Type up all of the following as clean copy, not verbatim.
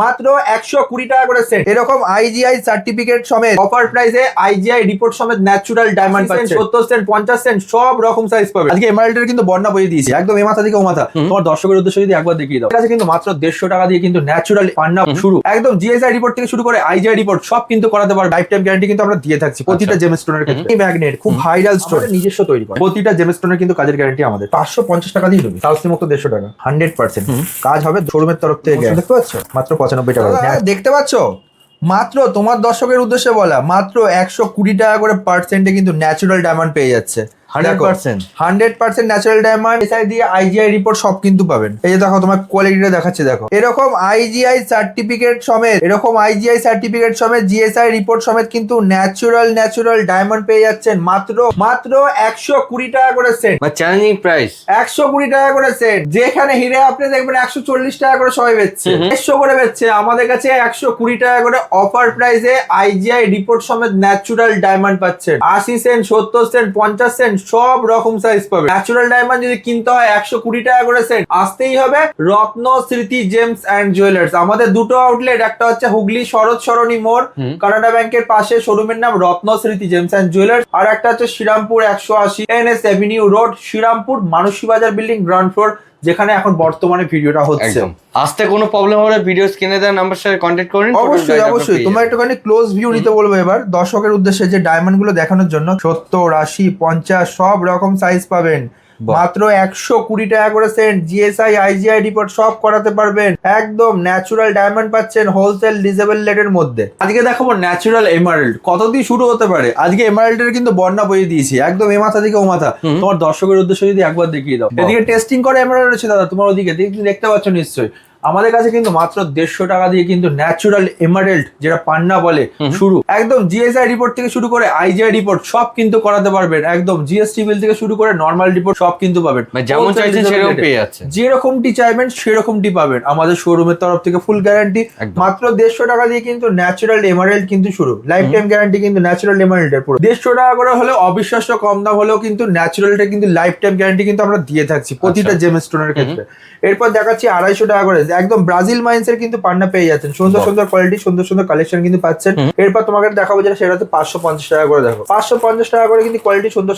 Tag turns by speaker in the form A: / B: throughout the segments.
A: মাত্র 120 টাকা করে সেট। এরকম আইজিআই সার্টিফিকেট সমেত অফার প্রাইসে আইজিআই রিপোর্ট সমেত ন্যাচুরাল ডায়মন্ড পাচ্ছেন। 70 সেন্ট 50 সেন্ট সব রকম সাইজ পাবে। আজকে এমারাল্ডের কিন্তু বন্যা বইয়ে দিয়েছি একদম এ মাথা থেকে ও মাথা। তোমার দর্শকের উদ্দেশ্যে যদি একবার দেখিয়ে দাও, ঠিক আছে? কিন্তু মাত্র 150 টাকা দিয়ে কিন্তু ন্যাচুরাল পান্না শুরু, একদম জিএসআই রিপোর্ট থেকে শুরু করে আইজিআই রিপোর্ট সব কিন্তু করাতে পারবে। লাইফ টাইম গ্যারান্টি কিন্তু আমরা দিয়ে থাকছি প্রতিটা জেমস্টোনের ক্ষেত্রে। এই ম্যাগনেট খুব ভাইরাল স্টোন, নিজস্ব তৈরি করে প্রতিটা জেমস্টোনের কিন্তু কাজের গ্যারান্টি আমাদের। 550 টাকা দিয়ে দেবে, সাউথ মুক্ত 150 টাকা 100% কাজ হবে শোরুমের তরফ থেকে। দেখতে পাচ্ছ মাত্র 95 টাকা। দেখতে পাচ্ছ মাত্র তোমার দর্শকের উদ্দেশ্যে বলা, মাত্র 120 টাকা করে পার্সেন্টে কিন্তু ন্যাচুরাল ডায়মন্ড পেয়ে যাচ্ছে। 100% ন্যাচারাল ডায়মন্ড। এসআই দিয়ে আইজিআই রিপোর্ট সব কিন্তু পাবেন। এই যে দেখো তোমার কোয়ালিটিটা দেখাচ্ছে, দেখো এরকম আইজিআই সার্টিফিকেট সমেত জিএসআই রিপোর্ট সমেত কিন্তু ন্যাচুরাল ডায়মন্ড পেয়ে যাচ্ছেন মাত্র 120 টাকা করে সেট।
B: চ্যালেঞ্জিং প্রাইস
A: 120 টাকা করে সেট। যেখানে হিরে আপনি দেখবেন 140 টাকা করে সবাই বেচছে, 150 করে বেচছে, আমাদের কাছে 120 টাকা করে অফার প্রাইসে আইজিআই রিপোর্ট সমেত ন্যাচুরাল ডায়মন্ড পাচ্ছেন। 80 সেন্ট 70 সেন্ট 50 সেন্ট সব রকম সাইজ পাবে। ন্যাচুরাল ডায়মন্ড যদি কিনতে হয় 120 টাকা করে সেট। আসতেই হবে রত্ন স্মৃতি জেমস অ্যান্ড জুয়েলার্স। আমাদের দুটো আউটলেট, একটা হচ্ছে হুগলি শরৎ সরণি মোড় কানাডা ব্যাংকের পাশে, শোরুমের নাম রত্ন স্মৃতি জেমস অ্যান্ড জুয়েলার্স। আর একটা হচ্ছে Shrirampur 180 NS avenue road, Shrirampur Mansi Bazar building ground floor, যেখানে এখন বর্তমানে ভিডিওটা হচ্ছে।
B: আসতে কোনো প্রবলেম হলে ভিডিও স্ক্রিনে দেওয়া নাম্বার সাথে কন্ট্যাক্ট করুন।
A: অবশ্যই তোমরা একটুখানি ক্লোজ ভিউ নিতে বলবো এবার দর্শকের উদ্দেশ্যে, যে ডায়মন্ড গুলো দেখানোর জন্য 70 80 50 সব রকম সাইজ পাবেন। মাত্র 120 টাকা করে সেন্ট। জিএসআই আইজিআই রিপোর্ট সব করাতে পারবেন। একদম ন্যাচুরাল ডায়মন্ড পাচ্ছেন হোলসেল রিজনেবল রেটের মধ্যে। আজকে দেখাবো ন্যাচুরাল এমারাল্ড কত দিয়ে শুরু হতে পারে। আজকে এমারাল্ডের কিন্তু বন্যা বইয়ে দিয়েছি একদম এ মাথা থেকে ও মাথা। তোমার দর্শকের উদ্দেশ্যে যদি একবার দেখিয়ে দাও, এদিকে টেস্টিং করে এমারাল্ড রয়েছে দাদা, তোমার ওদিকে দেখতে পাচ্ছ নিশ্চয়ই। আমাদের কাছে কিন্তু মাত্র 150 টাকা দিয়ে কিন্তু ন্যাচুরাল এমারাল্ড, যেটা পান্না বলে, শুরু, একদম জিএসআই রিপোর্ট থেকে শুরু করে আইজিআই রিপোর্ট সব কিন্তু করাতে পারবেন। একদম জিএসটি বিল থেকে শুরু করে নর্মাল রিপোর্ট সব কিন্তু পাবেন।
B: যেমন চাইছেন সেরকম পেয়ে যাচ্ছেন,
A: যেরকমটি চাইবেন সেরকমটি পাবেন আমাদের শোরুমের তরফ থেকে। ফুল গ্যারান্টি মাত্র 150 টাকা দিয়ে কিন্তু ন্যাচুরাল এমারাল্ড কিন্তু শুরু। লাইফ টাইম গ্যারান্টি কিন্তু ন্যাচুরাল এমারাল্ডের পুরো। 150 টাকা করে হলেও অবিশ্বাস্য কম দাম হলেও কিন্তু ন্যাচুরালটা কিন্তু লাইফ টাইম গ্যারান্টি কিন্তু আমরা দিয়ে থাকছি প্রতিটা জেমস্টোনের ক্ষেত্রে। এরপর দেখাচ্ছি 250 টাকা করে একদম ব্রাজিল মাইন্সের কিন্তু পান্না পেয়ে যাচ্ছেন। সুন্দর কোয়ালিটি, সুন্দর কালেকশন কিন্তু পাচ্ছেন। এরপর তোমাকে দেখাবো যেটা, সেটা হচ্ছে 550 টাকা করে। দেখো 550 টাকা করে কিন্তু কোয়ালিটি, সুন্দর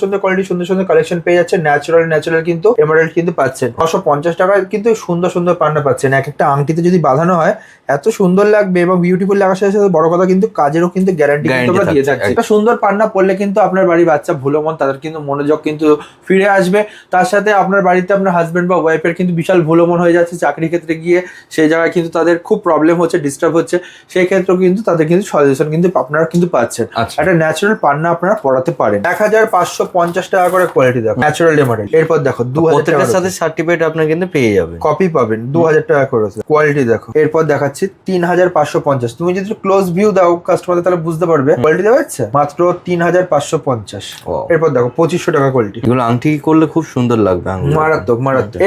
A: কালেকশন পেয়ে যাচ্ছেন। ন্যাচুরাল কিন্তু এমারাল্ড কিন্তু পাচ্ছেন। 550 টাকায় কিন্তু সুন্দর পান্না পাচ্ছেন। এক একটা আংটিতে যদি বাঁধানো হয় এত সুন্দর লাগবে এবং বিউটিফুল লাগার সাথে সাথে বড় কথা কিন্তু কাজেরও কিন্তু গ্যারান্টি আমরা দিয়ে থাকছি। একটা সুন্দর পান্না পড়লে কিন্তু আপনার বাড়ির বাচ্চা ভুলো মন তাদের কিন্তু মনোযোগ কিন্তু ফিরে আসবে। তার সাথে আপনার বাড়িতে আপনার হাজবেন্ড বা ওয়াইফের কিন্তু বিশাল ভুলো মন হয়ে যাচ্ছে চাকরি ক্ষেত্রে গিয়ে, সেই জায়গায় কিন্তু তাদের খুব প্রবলেম হচ্ছে, ডিস্টার্ব হচ্ছে, সেই ক্ষেত্রেও কিন্তু তাদের কিন্তু সাজেশন কিন্তু আপনারা কিন্তু পাচ্ছেন। একটা ন্যাচুরাল পান্না আপনারা পড়াতে পারেন। 1550 টাকা করে কোয়ালিটি দেখো ন্যাচুরাল এমারাল্ড। এরপর দেখো 2000 টাকার
B: সাথে সার্টিফিকেট আপনারা কিন্তু পেয়ে যাবেন,
A: কপি পাবেন। 2000 টাকা করে কোয়ালিটি দেখো। এরপর দেখাচ্ছি 3550। তুমি যদি ক্লোজ ভিউ দাও কাস্টমারদের তাহলে বুঝতে পারবে কোয়ালিটি দেওয়া হচ্ছে মাত্র 3550। এরপর দেখো 2500 টাকা কোয়ালিটি।
B: এগুলো আংটি করলে খুব সুন্দর লাগবে,
A: মারাত্মক।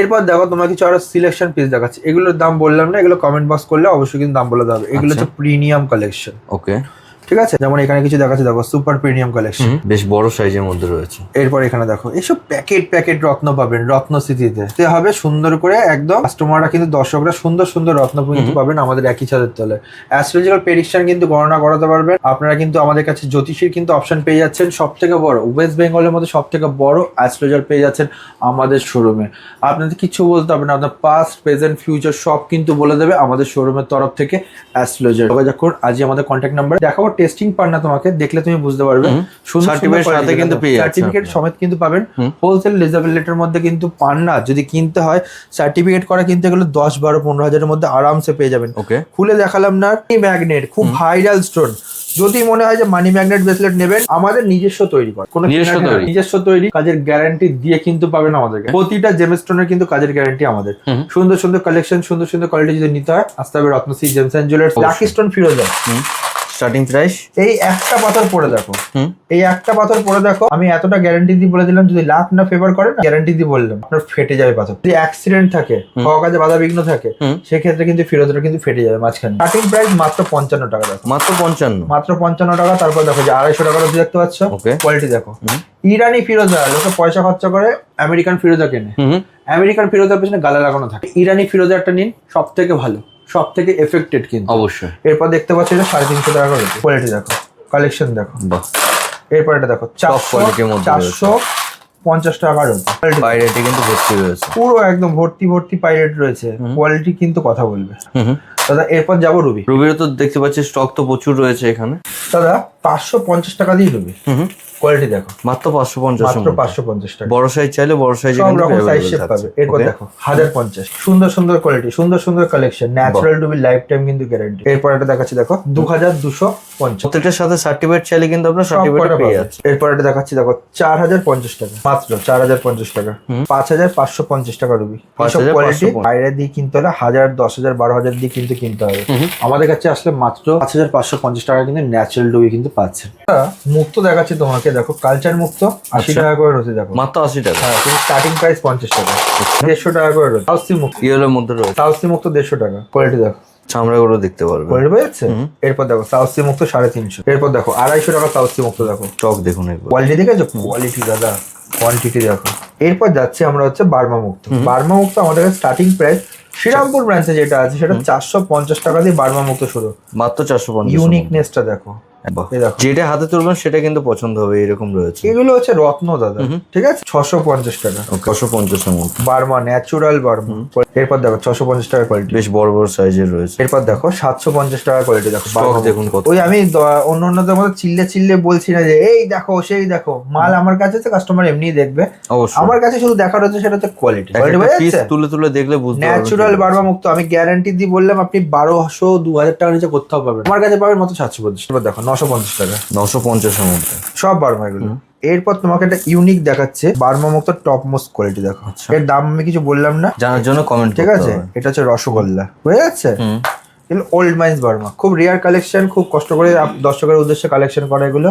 A: এরপর দেখো তোমার কিছু আরো সিলেকশন পিস দেখাচ্ছি। এগুলোর দাম বললাম না, এগুলো কমেন্ট বক্স করলে অবশ্যই কিন্তু দাম বলে দেবে। এগুলো হচ্ছে প্রিমিয়াম কালেকশন।
B: ওকে,
A: ঠিক আছে। যেমন এখানে কিছু দেখাচ্ছে, দেখো সুপার প্রিমিয়াম কালেকশন,
B: বেশ বড় সাইজের মধ্যে রয়েছে।
A: এরপর এখানে দেখো এইসব প্যাকেট রত্ন পাবেন রত্ন স্মৃতিতে হবে সুন্দর করে। একদম কাস্টমাররা কিন্তু দর্শকরা সুন্দর রত্ন কিন্তু পাবেন আমাদের একই ছাদের তলে। অ্যাস্ট্রোলজিক্যাল প্রেডিকশন কিন্তু গণনা করাতে পারবেন আপনারা। কিন্তু আমাদের কাছে জ্যোতিষীর কিন্তু অপশন পেয়ে যাচ্ছেন। সব থেকে বড় ওয়েস্ট বেঙ্গলের মধ্যে সব থেকে বড় অ্যাস্ট্রোলজার পেয়ে যাচ্ছেন আমাদের শোরুমে। আপনাদের কিছু বলতে হবে না, আপনার পাস্ট প্রেজেন্ট ফিউচার সব কিন্তু বলে দেবে আমাদের শোরুমের তরফ থেকে অ্যাস্ট্রোলজার। যোগাযোগ করুন আজই আমাদের কন্ট্যাক্ট নাম্বার। দেখাবো টেস্টিং পান্না, তোমাকে দেখলে তুমি বুঝতে পারবে। সার্টিফিকেট সমেত কিন্তু পাবেন হোলসেল রিজনেবল রেটের মধ্যে। কিন্তু পান্না যদি কিনতে হয় সার্টিফিকেট করা কিনতে গেলে 10 12 15 হাজারের মধ্যে আরামসে পেয়ে যাবেন। খুলে দেখালাম না ম্যাগনেট, খুব ভাইরাল স্টোন। যদি মনে হয় যে মানি ম্যাগনেট ব্রেসলেট নেবেন, আমাদের নিজস্ব তৈরি করা, নিজস্ব তৈরি কাজের গ্যারান্টি দিয়ে কিন্তু পাবেন আমাদেরকে। প্রতিটা জেমস্টোনের কিন্তু কাজের গ্যারান্টি আমাদের। সুন্দর কালেকশন, সুন্দর কোয়ালিটি যদি নিতে হয় আসতে হবে Ratnashree James and jewellers. Lucky stone Firoza
B: starting price.
A: এই একটা পাথর পরে দেখো, আমি এতটা গ্যারান্টি দিয়ে বলে দিলাম, যদি লাখ না ফেভার করে না, গ্যারান্টি দিয়ে বললাম আপনার ফেটে যাবে পাথর। যদি অ্যাক্সিডেন্ট থাকে, হওয়া কাজে বাধা বিঘ্ন থাকে, সেক্ষেত্রে কিন্তু ফিরোজটা কিন্তু ফেটে যাবে মাঝখানে। স্টার্টিং প্রাইস মাত্র 55 টাকা। দেখো মাত্র 55 টাকা। তারপর দেখো যে 250 টাকার অবধি দেখতে পাচ্ছ। কোয়ালিটি দেখো ইরানি ফিরোজা। লোকে পয়সা খরচা করে আমেরিকান ফিরোজা কেনে, আমেরিকান ফিরোজার পেছনে গালা লাগানো থাকে। ইরানি ফিরোজা একটা নিন, সব থেকে ভালো। সব থেকে এফেক্টেড কিন্তু।
B: অবশ্যই।
A: এরপর দেখতে পাচ্ছি এটা 350 টাকা করে, কোয়ালিটি দেখো, কালেকশন দেখো।
B: বাহ,
A: এরপর এটা দেখো
B: কোয়ালিটির মধ্যে
A: 450 টাকার
B: পাইরেটে কিন্তু ভর্তি রয়েছে,
A: পুরো একদম ভর্তি পাইরেট রয়েছে, কোয়ালিটি কিন্তু কথা বলবে। দাদা এরপর যাবো রুবি।
B: রুবিরও তো দেখতে পাচ্ছি স্টক তো প্রচুর রয়েছে এখানে।
A: দাদা 550 টাকা দিয়ে রুবি, কোয়ালিটি দেখো,
B: মাত্র 550,
A: মাত্র 550 টাকা।
B: বড় সাইজ চাইলে বড় সাইজে
A: সব রকম সাইজ শেপ পাবে। এরপর দেখো 1050, সুন্দর কোয়ালিটি, সুন্দর collection, natural to be life time কিন্তু গ্যারান্টি। এরপর এটা দেখাচ্ছি দেখো 2250,
B: প্রত্যেকটার সাথে সার্টিফিকেট চাইলে কিন্তু আপনার সার্টিফিকেট পেয়ে যাচ্ছে।
A: এরপর এটা দেখাচ্ছি দেখো 4050 টাকা, মাত্র 4050 টাকা, 5550 টাকা রুবি। এইসব কোয়ালিটি বাইরে দিয়ে কিনতে হলে 1000, 10000, 12000 দিয়ে কিন্তু কিনতে হবে। আমাদের কাছে আসলে মাত্র 5550 টাকা কিন্তু ন্যাচারাল ডুবি কিন্তু পাচ্ছেন। মুক্ত দেখাচ্ছি তোমাকে, দেখো কালচার মুক্ত 80 টাকা করে রয়েছে, দেখো
B: মাত্র 80 টাকা।
A: হ্যাঁ, কিন্তু স্টার্টিং প্রাইস 50 টাকা, 150 টাকা করে রয়েছে। সাউথ সি মুক্ত,
B: ইয়েলোর মধ্যে রয়েছে,
A: সাউথ সি মুক্ত 150 টাকা, কোয়ালিটি দেখো,
B: চামড়াগুলো দেখতে পারবে,
A: কোয়ালিটি পেয়েছে। এরপর দেখো সাউথ সি মুক্ত 350, এরপর দেখো 250 টাকা সাউথ সি মুক্ত, দেখো
B: স্টক দেখুন একবার,
A: কোয়ালিটি দেখেছো, কোয়ালিটি দাদা, কোয়ান্টিটি দেখো। এরপর যাচ্ছি আমরা হচ্ছে বার্মা মুক্ত। বার্মা মুক্ত আমাদের স্টার্টিং প্রাইস শ্রীরামপুর ব্রাঞ্চে যেটা আছে সেটা 450 টাকা দিয়ে বার্মা মুক্ত শুরু,
B: মাত্র 450।
A: ইউনিকনেসটা দেখো,
B: যেটা হাতে তুলবেন সেটা কিন্তু পছন্দ হবে, এরকম রয়েছে।
A: এগুলো হচ্ছে রত্ন দাদা, ঠিক আছে, 650 টাকা,
B: 650 এর মধ্যে
A: বার্মা, ন্যাচুরাল বার্মা। এরপর দেখো 650 টাকা কোয়ালিটি,
B: বেশ বড় সাইজের রয়েছে।
A: এরপর দেখো 750 টাকা কোয়ালিটি, দেখো
B: স্টক দেখুন কত।
A: ওই আমি অন্যদের মধ্যে চিল্লে বলছি না যে এই দেখো সেই দেখো, মাল আমার কাছে আছে, কাস্টমার এমনিই দেখবে।
B: অবশ্যই,
A: আমার কাছে শুধু দেখার হচ্ছে সেটা হচ্ছে কোয়ালিটি,
B: পিস তুলে দেখলে বুঝতে পারবেন।
A: ন্যাচুরাল বার্মা মুক্ত আমি গ্যারান্টি দিয়ে বললাম, আপনি 1200, 2000 টাকা নিচে কোথাও পাবেন, আমার কাছে পাবেন মাত্র 750। এবার দেখো 950 টাকা,
B: 950 এর মধ্যে
A: সব বার্মা এগুলো। এরপর তোমাকে একটা ইউনিক দেখাচ্ছে বার্মা মুক্ত টপ মোস্ট কোয়ালিটি, দেখো এর দাম আমি কিছু বললাম না,
B: জানার জন্য কমেন্ট
A: ঠিক আছে। এটা হচ্ছে রসগোল্লা, বুঝে যাচ্ছে, এগুলো ওল্ড মাইন্স বার্মা, খুব রেয়ার কালেকশন, খুব কষ্ট করে দর্শকের উদ্দেশ্যে কালেকশন করা এগুলো।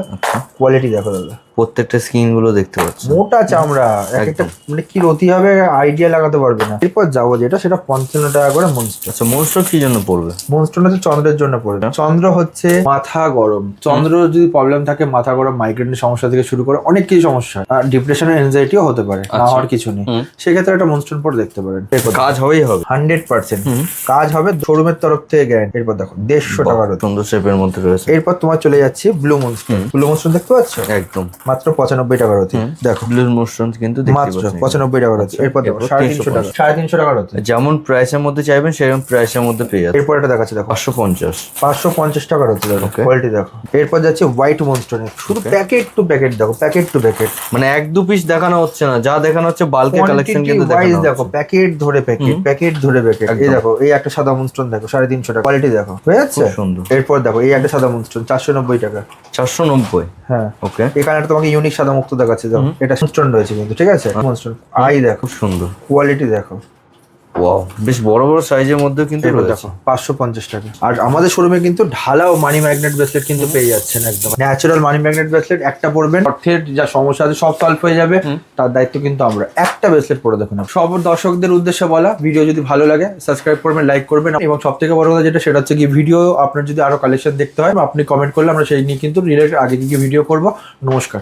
A: কোয়ালিটি দেখো দাদা,
B: প্রত্যেকটা স্কিন গুলো দেখতে পাচ্ছি,
A: মোটা চামড়া, এক একটা মানে কি রতি হবে আইডিয়া লাগাতে পারবে না। এরপর যাবো যেটা সেটা 55 টাকা করে মনস্টার।
B: আচ্ছা, মনস্টার কি জন্য পড়বে?
A: মনস্টার হচ্ছে চন্দ্রের জন্য পড়বে। চন্দ্র হচ্ছে মাথা গরম, চন্দ্র যদি প্রবলেম থাকে, মাথা গরম, মাইগ্রেনের সমস্যা থেকে শুরু করে অনেক কিছু সমস্যা, আর ডিপ্রেশন, এনজাইটিও হতে পারে, না হওয়ার কিছু নেই। সেক্ষেত্রে একটা মনস্টার পরে দেখতে পারেন,
B: কাজ হবেই হবে,
A: 100% কাজ হবে, শোরুমের তরফ থেকে গ্যারান্টি। এরপর দেখো 150 টাকা রয়েছে,
B: সুন্দর শেপের মধ্যে রয়েছে।
A: এরপর তোমার চলে যাচ্ছে ব্লু মনস্টার। ব্লু মনস্টার দেখতে পাচ্ছ,
B: একদম
A: মাত্র 95 টাকা রয়েছে, দেখো
B: ব্লু মনস্টার কিন্তু দেখতে
A: মাত্র
B: পাচ্ছেন
A: 95 টাকা রয়েছে। এরপর দেখো 350 টাকা, 350 টাকা রয়েছে।
B: যেমন প্রাইসের মধ্যে চাইবেন সেরকম প্রাইসের মধ্যে পেয়ে যাবেন।
A: এরপর এটা দেখাচ্ছে দেখো
B: 550
A: টাকা রয়েছে, দেখো কোয়ালিটি দেখো। এরপর যাচ্ছে হোয়াইট মনস্টার, শুধু প্যাকেট টু প্যাকেট দেখো, প্যাকেট টু প্যাকেট,
B: মানে 1-2 পিস দেখানো হচ্ছে না, যা দেখানো হচ্ছে বাল্কে কালেকশন কিন্তু দেখানো
A: দেখো, প্যাকেট ধরে প্যাকেট ধরে প্যাকেট। এই দেখো এই একটা সাদা মনস্টার দেখো 350 টাকা, কোয়ালিটি দেখো, হয়ে যাচ্ছে
B: সুন্দর।
A: এরপর দেখো এই একটা সাদা মনস্টার 490 টাকা,
B: 490।
A: হ্যাঁ
B: ওকে,
A: এখানে একটা তোমাকে ইউনিক সাদা মুক্ত দেখাচ্ছে, দেখো এটা মনস্টার রয়েছে কিন্তু, ঠিক আছে, মনস্টার আই দেখো,
B: খুব সুন্দর
A: কোয়ালিটি দেখো,
B: ওয়াও, বেশ বড় সাইজের মধ্যে কিন্তু
A: এরপর
B: রয়েছে।
A: দেখো 550 টাকা। আর আমাদের শোরুমে কিন্তু ঢালা ও মানি ম্যাগনেট ব্রেসলেট কিন্তু পেয়ে যাচ্ছেন, একদম ন্যাচারাল মানি ম্যাগনেট ব্রেসলেট। একটা পরবেন, অর্থের যা সমস্যা আছে সব সলভ হয়ে যাবে, তার দায়িত্ব কিন্তু আমরা। একটা ব্রেসলেট পরে দেখুন। সব দর্শকদের উদ্দেশ্যে বলা, ভিডিও যদি ভালো লাগে সাবস্ক্রাইব করবেন, লাইক করবেন, এবং সব থেকে বড় কথা যেটা সেটা হচ্ছে কি, ভিডিও আপনার যদি আরো কালেকশন দেখতে হয় আপনি কমেন্ট করলে আমরা সেই নিয়ে কিন্তু রিলেটেড আগে কি ভিডিও করবো। নমস্কার।